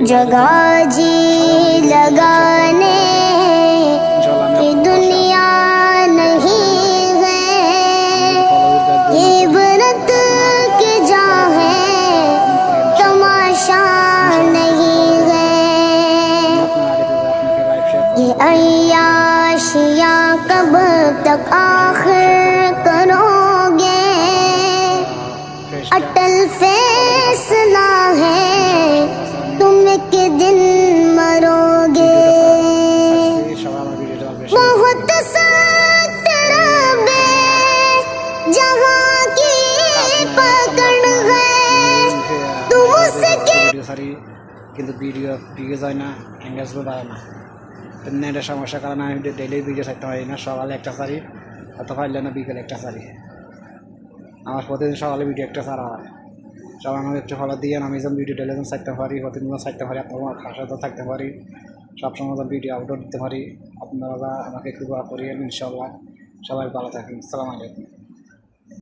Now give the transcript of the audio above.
जगह जी लगाने की दुनिया नहीं है, ये इबरत की जहाँ है, तमाशा नहीं है। ये अय्याशियाँ कब तक आखिर करोगे, अटल फैसला है, तुम एक दिन मरोगे। बहुत सख्त रबे जहाँ की पकड़ है, तुम उसके কিন্তু ভিডিও যায় না, এঙ্গেজমেন্ট বাড়ে না। নেটের সমস্যার কারণে আমি ডেইলি ভিডিও ছাড়তে পারি না। সকালে একটা ছাড়ি, অত পারলে না বিকেলে একটা ছাড়ি। আমার প্রতিদিন সকালে ভিডিও একটা ছাড়া হয়। সবাই আমাকে একটু ফলো দিয়ে আমি যেন ভিডিও ডেলি ছাড়তে পারি, প্রতিদিন ছাড়তে পারি, আপনার সাথে থাকতে পারি, সবসময় ভিডিও আপলোড দিতে পারি। আপনারা আমাকে একটু দোয়া করিয়েন, ইনশাআল্লাহ। সবাই ভালো থাকেন। আসসালামু আলাইকুম।